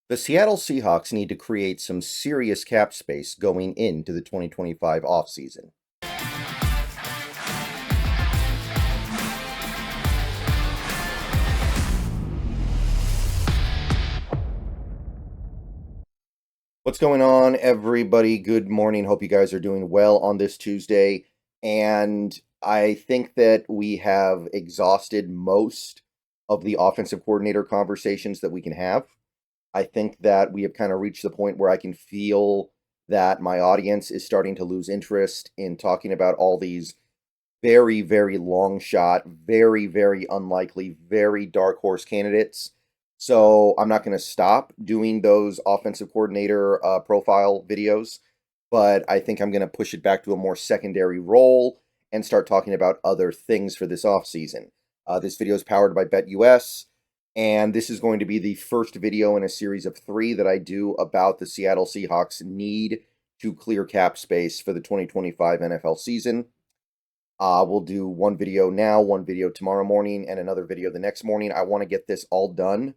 The Seattle Seahawks need to create some serious cap space going into the 2025 offseason. What's going on, everybody? Good morning. Hope you guys are doing well on this Tuesday. And I think that we have exhausted most of the offensive coordinator conversations that we can have. I think that we have kind of reached the point where I can feel that my audience is starting to lose interest in talking about all these very, very long shot, very, very unlikely, very dark horse candidates. So I'm not going to stop doing those offensive coordinator profile videos, but I think I'm going to push it back to a more secondary role and start talking about other things for this offseason. This video is powered by BetUS, and this is going to be the first video in a series of 3 that I do about the Seattle Seahawks need to clear cap space for the 2025 NFL season. We'll do one video now, one video tomorrow morning, and another video the next morning. I want to get this all done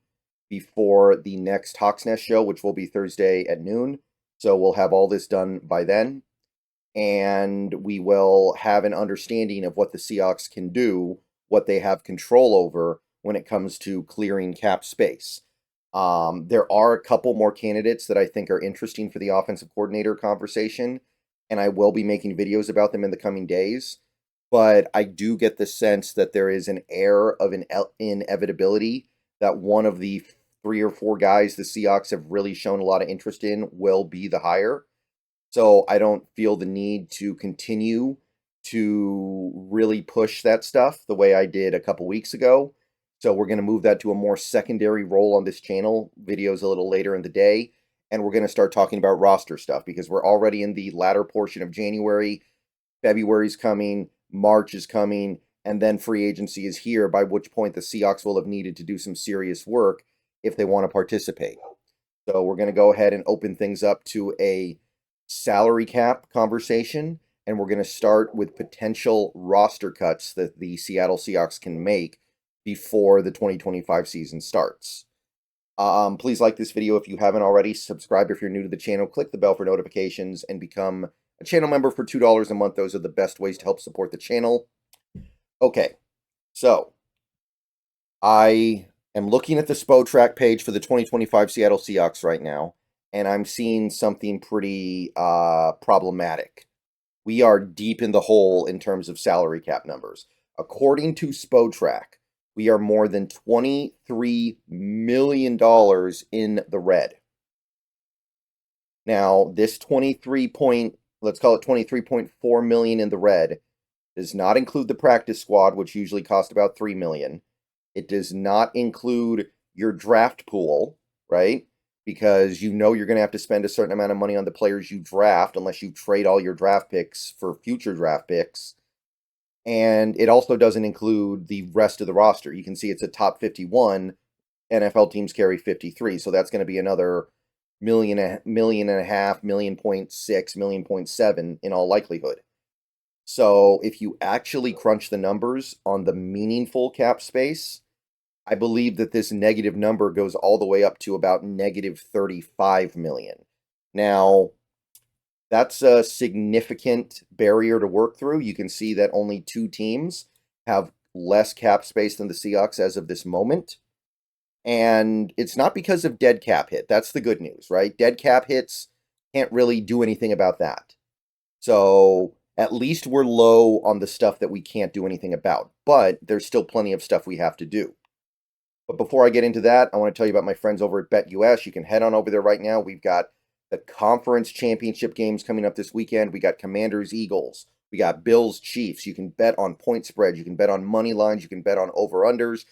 before the next Hawks Nest show, which will be Thursday at noon. So we'll have all this done by then. And we will have an understanding of what the Seahawks can do, what they have control over when it comes to clearing cap space. There are a couple more candidates that I think are interesting for the offensive coordinator conversation, and I will be making videos about them in the coming days. But I do get the sense that there is an air of an inevitability that one of the 3 or 4 guys the Seahawks have really shown a lot of interest in will be the hire. So I don't feel the need to continue to really push that stuff the way I did a couple weeks ago. So we're going to move that to a more secondary role on this channel, videos a little later in the day. And we're going to start talking about roster stuff because we're already in the latter portion of January. February's coming. March is coming, and then free agency is here, by which point the Seahawks will have needed to do some serious work if they want to participate. So we're going to go ahead and open things up to a salary cap conversation, and we're going to start with potential roster cuts that the Seattle Seahawks can make before the 2025 season starts. Please like this video if you haven't already. Subscribe if you're new to the channel. Click the bell for notifications and become a channel member for $2 a month. Those are the best ways to help support the channel. Okay, so I am looking at the Spotrac page for the 2025 Seattle Seahawks right now, and I'm seeing something pretty problematic. We are deep in the hole in terms of salary cap numbers. According to Spotrac, we are more than $23 million in the red. Now, this let's call it 23.4 million in the red, does not include the practice squad, which usually cost about 3 million. It does not include your draft pool, right? Because you know you're going to have to spend a certain amount of money on the players you draft unless you trade all your draft picks for future draft picks. And it also doesn't include the rest of the roster. You can see it's a top 51. NFL teams carry 53, so that's going to be another million and a half, 1.6 million, 1.7 in all likelihood. So if you actually crunch the numbers on the meaningful cap space, I believe that this negative number goes all the way up to about negative 35 million. Now, that's a significant barrier to work through. You can see that only 2 teams have less cap space than the Seahawks as of this moment. And it's not because of dead cap hit. That's the good news, right? Dead cap hits can't really do anything about that. So at least we're low on the stuff that we can't do anything about. But there's still plenty of stuff we have to do. But before I get into that, I want to tell you about my friends over at BetUS. You can head on over there right now. We've got the conference championship games coming up this weekend. We got Commanders, Eagles. We got Bills, Chiefs. You can bet on point spreads. You can bet on money lines. You can bet on over-unders.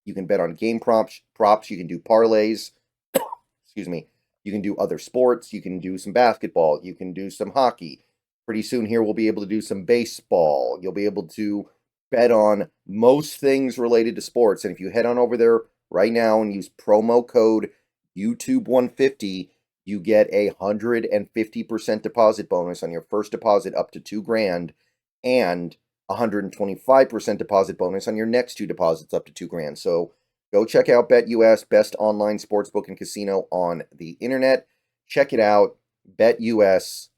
You can bet on game props. You can do parlays. Excuse me. You can do other sports. You can do some basketball. You can do some hockey. Pretty soon here we'll be able to do some baseball. You'll be able to bet on most things related to sports. And if you head on over there right now and use promo code YouTube150, you get a 150% deposit bonus on your first deposit up to $2,000 and 125% deposit bonus on your next 2 deposits up to $2,000. So Go check out BetUS, best online sportsbook and casino on the internet. Check it out. BetUS.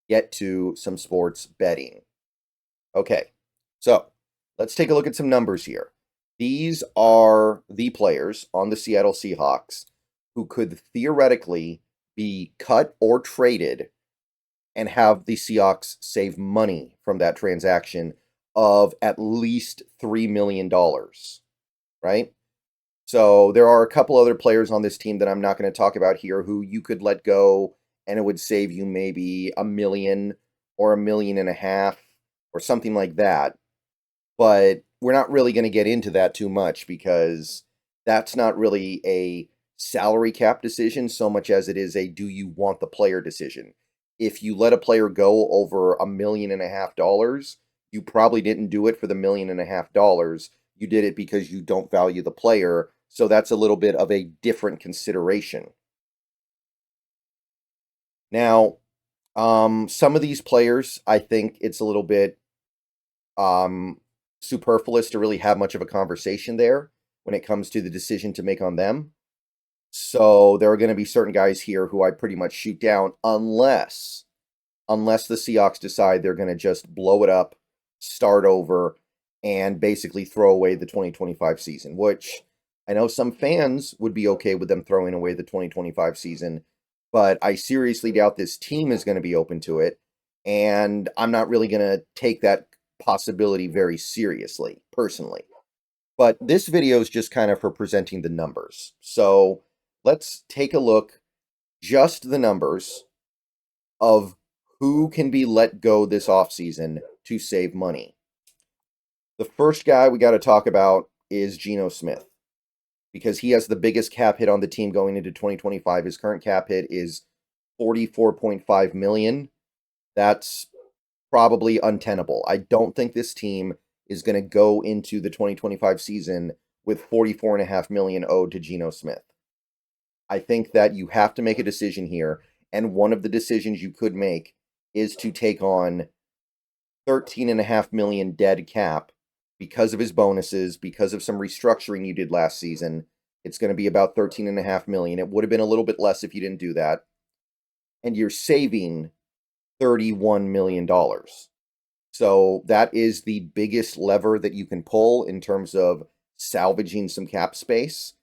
Get to some sports betting. Okay, so let's take a look at some numbers here. These are the players on the Seattle Seahawks who could theoretically be cut or traded and have the Seahawks save money from that transaction of at least $3 million, right? So there are a couple other players on this team that I'm not going to talk about here who you could let go and it would save you maybe $1 million or $1.5 million or something like that. But we're not really going to get into that too much because that's not really a salary cap decision so much as it is a do you want the player decision. If you let a player go over $1.5 million, you probably didn't do it for the $1.5 million. You did it because you don't value the player. So that's a little bit of a different consideration. Now, some of these players, I think it's a little bit superfluous to really have much of a conversation there when it comes to the decision to make on them. So there are going to be certain guys here who I pretty much shoot down unless the Seahawks decide they're going to just blow it up, start over, and basically throw away the 2025 season, which I know some fans would be okay with them throwing away the 2025 season, but I seriously doubt this team is going to be open to it, and I'm not really going to take that possibility very seriously, personally. But this video is just kind of for presenting the numbers. So let's take a look, just the numbers of who can be let go this offseason to save money. The first guy we got to talk about is Geno Smith because he has the biggest cap hit on the team going into 2025. His current cap hit is $44.5 million. That's probably untenable. I don't think this team is going to go into the 2025 season with $44.5 million owed to Geno Smith. I think that you have to make a decision here, and one of the decisions you could make is to take on $13.5 million dead cap because of his bonuses, because of some restructuring you did last season. It's going to be about $13.5 million. It would have been a little bit less if you didn't do that. And you're saving $31 million. So that is the biggest lever that you can pull in terms of salvaging some cap space.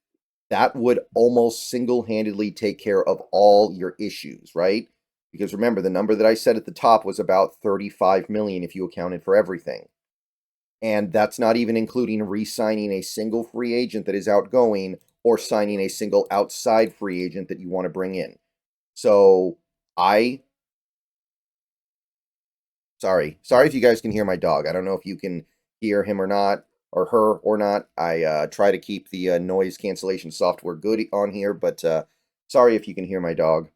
That would almost single-handedly take care of all your issues, right? Because remember, the number that I said at the top was about $35 million if you accounted for everything. And that's not even including re-signing a single free agent that is outgoing or signing a single outside free agent that you want to bring in. So Sorry if you guys can hear my dog. I don't know if you can hear him or not, or her or not. I try to keep the noise cancellation software good on here, but sorry if you can hear my dog.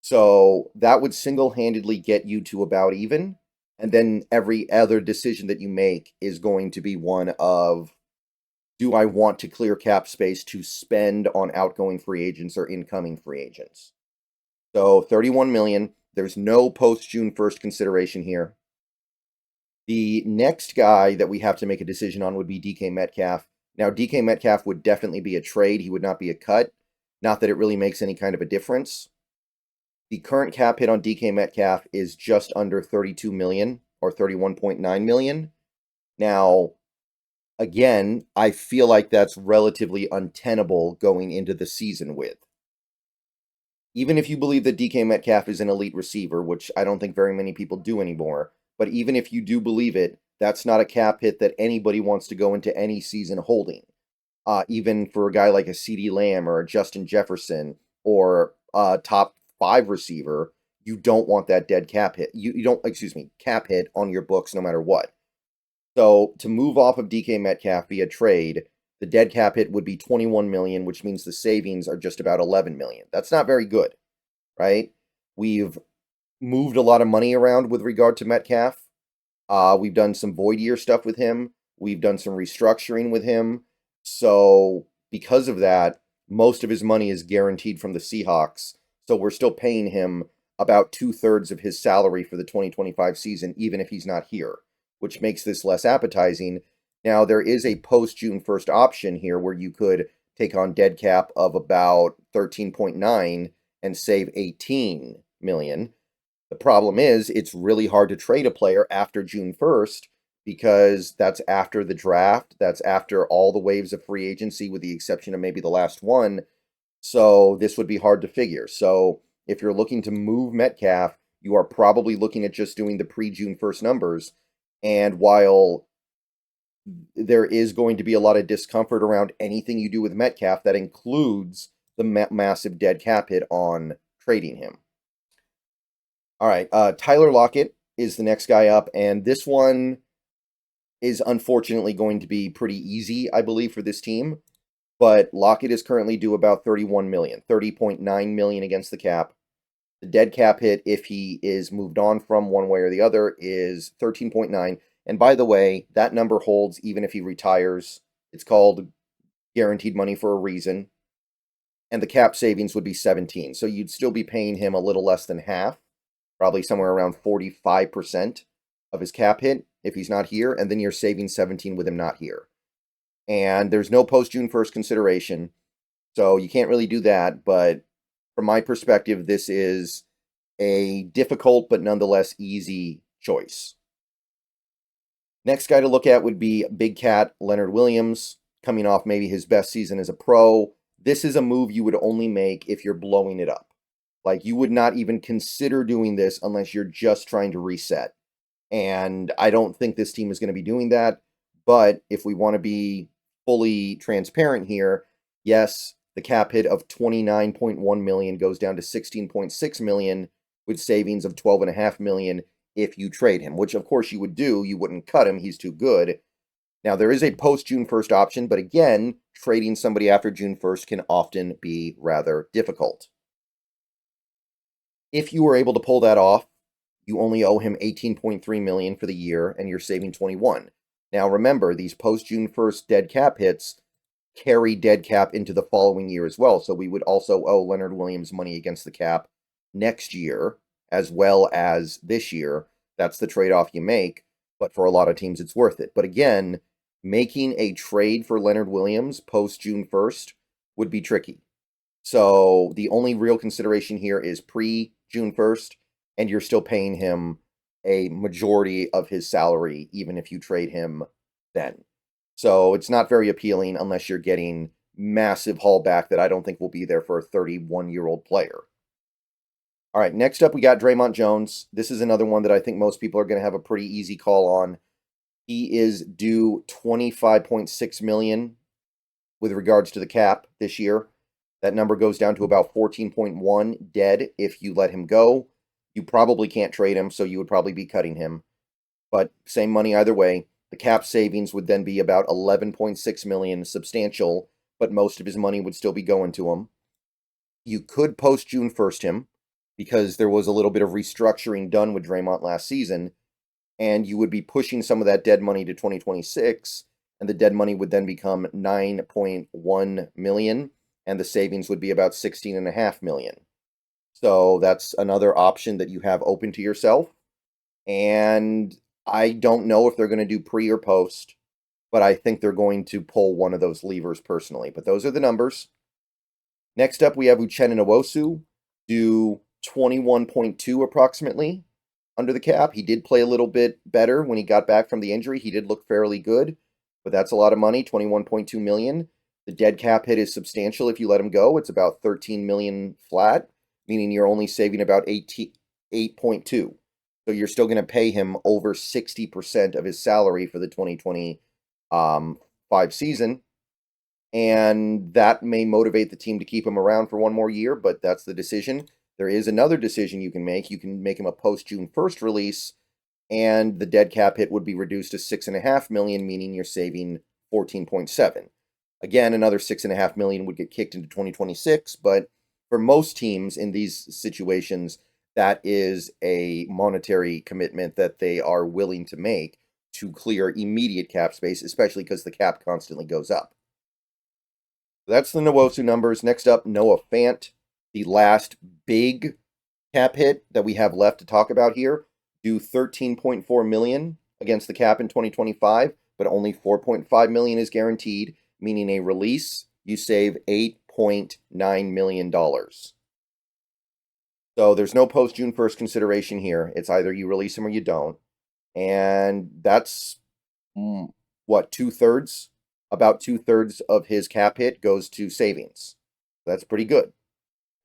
So that would single-handedly get you to about even, and then every other decision that you make is going to be one of, do I want to clear cap space to spend on outgoing free agents or incoming free agents? So $31 million. There's no post-June 1st consideration here. The next guy that we have to make a decision on would be DK Metcalf. Now, DK Metcalf would definitely be a trade. He would not be a cut. Not that it really makes any kind of a difference. The current cap hit on DK Metcalf is just under $32 million or $31.9 million. Now, again, I feel like that's relatively untenable going into the season with. Even if you believe that DK Metcalf is an elite receiver, which I don't think very many people do anymore, but even if you do believe it, that's not a cap hit that anybody wants to go into any season holding. Even for a guy like a CeeDee Lamb or a Justin Jefferson or a top 5 receiver, you don't want that dead cap hit. You don't, cap hit on your books no matter what. So to move off of DK Metcalf via trade, the dead cap hit would be $21 million, which means the savings are just about $11 million. That's not very good, right? We've moved a lot of money around with regard to Metcalf. We've done some void year stuff with him. We've done some restructuring with him. So because of that, most of his money is guaranteed from the Seahawks. So we're still paying him about 2/3 of his salary for the 2025 season, even if he's not here, which makes this less appetizing. Now, there is a post-June 1st option here where you could take on dead cap of about 13.9 and save 18 million. The problem is it's really hard to trade a player after June 1st because that's after the draft. That's after all the waves of free agency with the exception of maybe the last one. So this would be hard to figure. So if you're looking to move Metcalf, you are probably looking at just doing the pre-June 1st numbers. And while there is going to be a lot of discomfort around anything you do with Metcalf, that includes the massive dead cap hit on trading him. All right, Tyler Lockett is the next guy up, and this one is unfortunately going to be pretty easy, I believe, for this team. But Lockett is currently due about 31 million, 30.9 million against the cap. The dead cap hit, if he is moved on from one way or the other, is 13.9. And by the way, that number holds even if he retires. It's called guaranteed money for a reason. And the cap savings would be 17. So you'd still be paying him a little less than half, probably somewhere around 45% of his cap hit if he's not here. And then you're saving 17 with him not here. And there's no post-June 1st consideration. So you can't really do that. But from my perspective, this is a difficult but nonetheless easy choice. Next guy to look at would be Big Cat Leonard Williams, coming off maybe his best season as a pro. This is a move you would only make if you're blowing it up. Like, you would not even consider doing this unless you're just trying to reset. And I don't think this team is going to be doing that. But if we want to be fully transparent here, yes, the cap hit of 29.1 million goes down to 16.6 million with savings of 12.5 million if you trade him, which of course you would do. You wouldn't cut him. He's too good. Now, there is a post-June 1st option, but again, trading somebody after June 1st can often be rather difficult. If you were able to pull that off, you only owe him 18.3 million for the year, and you're saving 21. Now, remember, these post-June 1st dead cap hits carry dead cap into the following year as well. So we would also owe Leonard Williams money against the cap next year, as well as this year. That's the trade-off you make, but for a lot of teams, it's worth it. But again, making a trade for Leonard Williams post-June 1st would be tricky. So the only real consideration here is pre-June 1st, and you're still paying him a majority of his salary, even if you trade him then. So it's not very appealing unless you're getting massive haul back that I don't think will be there for a 31-year-old player. All right, next up we got Draymond Jones. This is another one that I think most people are going to have a pretty easy call on. He is due 25.6 million with regards to the cap this year. That number goes down to about 14.1 dead if you let him go. You probably can't trade him, so you would probably be cutting him. But same money either way. The cap savings would then be about 11.6 million, substantial, but most of his money would still be going to him. You could post June 1st him, because there was a little bit of restructuring done with Draymond last season, and you would be pushing some of that dead money to 2026, and the dead money would then become 9.1 million, and the savings would be about 16.5 million. So that's another option that you have open to yourself. And I don't know if they're going to do pre or post, but I think they're going to pull one of those levers personally. But those are the numbers. Next up, we have Uchenna Nwosu, due 21.2 approximately under the cap. He did play a little bit better when he got back from the injury. He did look fairly good, but that's a lot of money, 21.2 million. The dead cap hit is substantial if you let him go. It's about 13 million flat, meaning you're only saving about 8.2. So you're still going to pay him over 60% of his salary for the 2025 season. And that may motivate the team to keep him around for one more year, but that's the decision. There is another decision you can make. You can make him a post-June 1st release, and the dead cap hit would be reduced to 6.5 million, meaning you're saving 14.7. Again, another 6.5 million would get kicked into 2026, but for most teams in these situations, that is a monetary commitment that they are willing to make to clear immediate cap space, especially because the cap constantly goes up. That's the Nwosu numbers. Next up, Noah Fant, the last big cap hit that we have left to talk about here, due 13.4 million against the cap in 2025, but only 4.5 million is guaranteed, meaning a release, you save $8.9 million. So there's no post June 1st consideration here. It's either you release him or you don't. And that's what, 2/3? About 2/3 of his cap hit goes to savings. That's pretty good.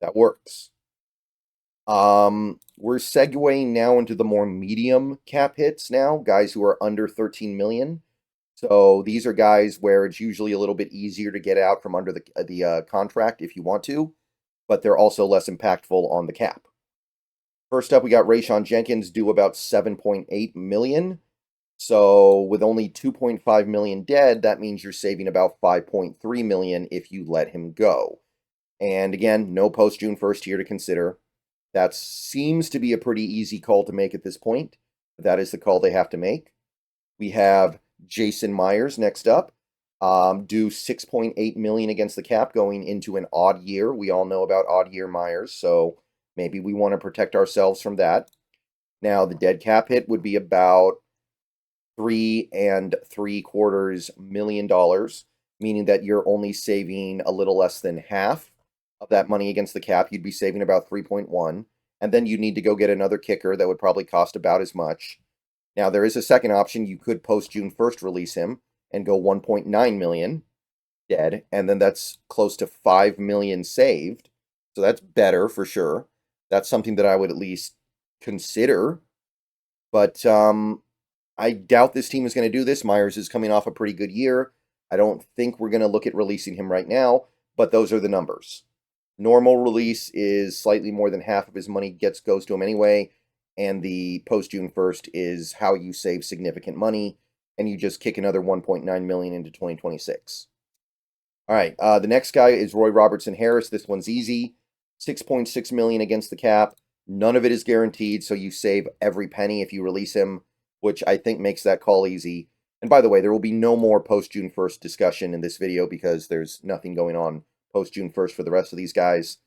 That works. We're segueing now into the more medium cap hits now, guys who are under 13 million. So these are guys where it's usually a little bit easier to get out from under the contract if you want to, but they're also less impactful on the cap. First up, we got Rayshon Jenkins, due about 7.8 million. So with only 2.5 million dead, that means you're saving about 5.3 million if you let him go. And again, no post June 1st here to consider. That seems to be a pretty easy call to make at this point. That is the call they have to make. We have Jason Myers next up, due 6.8 million against the cap going into an odd year. We all know about odd year Myers, so maybe we want to protect ourselves from that. Now, the dead cap hit would be about $3.75 million, meaning that you're only saving a little less than half of that money against the cap. You'd be saving about 3.1, and then you need to go get another kicker that would probably cost about as much. Now, there is a second option. You could post June 1st release him and go 1.9 million dead, and then that's close to 5 million saved. So that's better for sure. That's something that I would at least consider. But I doubt this team is going to do this. Myers is coming off a pretty good year. I don't think we're going to look at releasing him right now, but those are the numbers. Normal release is slightly more than half of his money goes to him anyway, and the post June 1st is how you save significant money, and you just kick another 1.9 million into 2026. All right, the next guy is Roy Robertson Harris. This one's easy. 6.6 million against the cap. None of it is guaranteed, so you save every penny if you release him, which I think makes that call easy. And by the way, there will be no more post June 1st discussion in this video because there's nothing going on post June 1st for the rest of these guys.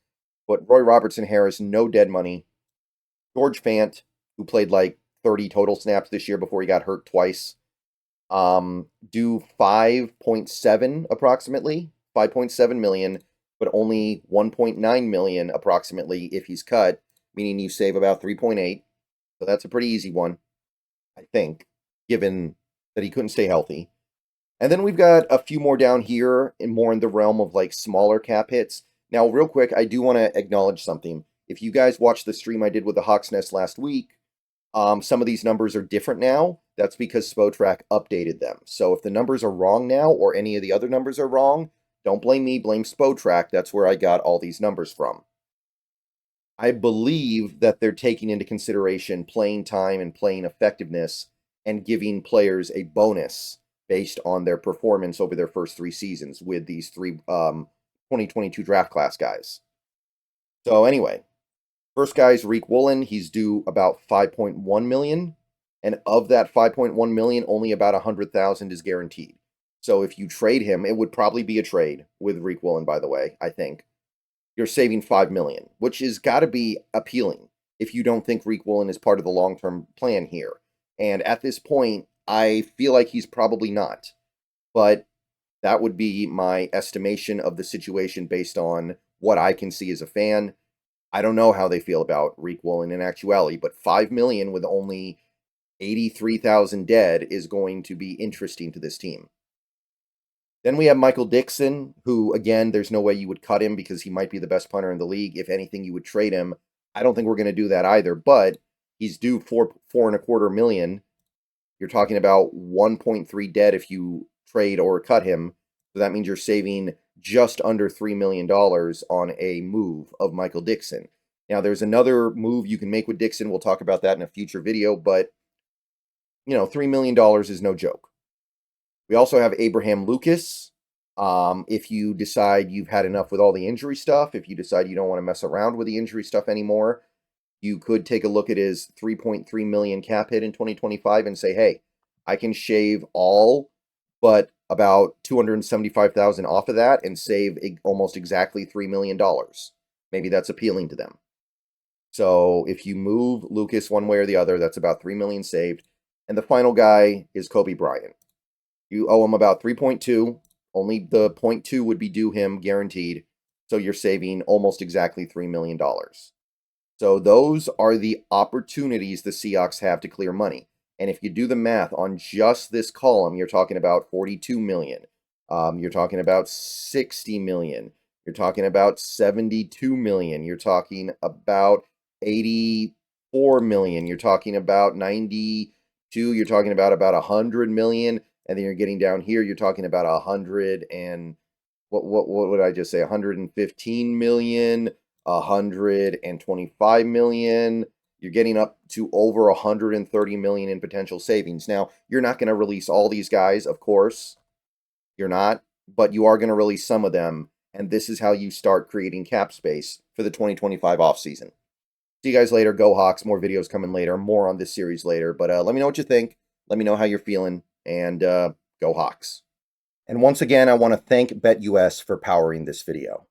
But Roy Robertson Harris, no dead money. George Fant, who played like 30 total snaps this year before he got hurt twice, do 5.7 approximately, 5.7 million, but only 1.9 million approximately if he's cut, meaning you save about 3.8. So that's a pretty easy one, I think, given that he couldn't stay healthy. And then we've got a few more down here, and more in the realm of like smaller cap hits. Now, real quick, I do want to acknowledge something. If you guys watched the stream I did with the Hawks Nest last week, some of these numbers are different now. That's because Spotrac updated them. So if the numbers are wrong now, or any of the other numbers are wrong, don't blame me, blame Spotrac. That's where I got all these numbers from. I believe that they're taking into consideration playing time and playing effectiveness and giving players a bonus based on their performance over their first 3 seasons with these 3 2022 draft class guys. So anyway, first guy is Reek Woolen. He's due about 5.1 million. And of that 5.1 million, only about 100,000 is guaranteed. So if you trade him, it would probably be a trade with Reek Woolen, by the way, I think. You're saving 5 million, which has got to be appealing if you don't think Reek Woolen is part of the long-term plan here. And at this point, I feel like he's probably not. But that would be my estimation of the situation based on what I can see as a fan. I don't know how they feel about Reek Woolen in actuality, but 5 million with only 83,000 dead is going to be interesting to this team. Then we have Michael Dixon, who, again, there's no way you would cut him because he might be the best punter in the league. If anything, you would trade him. I don't think we're going to do that either, but he's due 4.25 million. You're talking about 1.3 dead if you trade or cut him. So that means you're saving just under $3 million on a move of Michael Dixon. Now, there's another move you can make with Dixon. We'll talk about that in a future video, but, you know, $3 million is no joke. We also have Abraham Lucas. If you decide you've had enough with all the injury stuff, if you decide you don't want to mess around with the injury stuff anymore, you could take a look at his 3.3 million cap hit in 2025 and say, hey, I can shave all but about 275,000 off of that and save almost exactly $3 million. Maybe that's appealing to them. So if you move Lucas one way or the other, that's about $3 million saved. And the final guy is Kobe Bryant. You owe him about 3.2. Only the 0.2 would be due him guaranteed. So you're saving almost exactly $3 million. So those are the opportunities the Seahawks have to clear money. And if you do the math on just this column, you're talking about 42 million. You're talking about 60 million. You're talking about 72 million. You're talking about 84 million. You're talking about 92. You're talking about 100 million. And then you're getting down here, you're talking about 100 and what would I just say? 115 million, 125 million. You're getting up to over 130 million in potential savings. Now, you're not going to release all these guys, of course. You're not, but you are going to release some of them, and this is how you start creating cap space for the 2025 offseason. See you guys later. Go Hawks. More videos coming later. More on this series later. But let me know what you think. Let me know how you're feeling. And go Hawks. And once again, I want to thank BetUS for powering this video.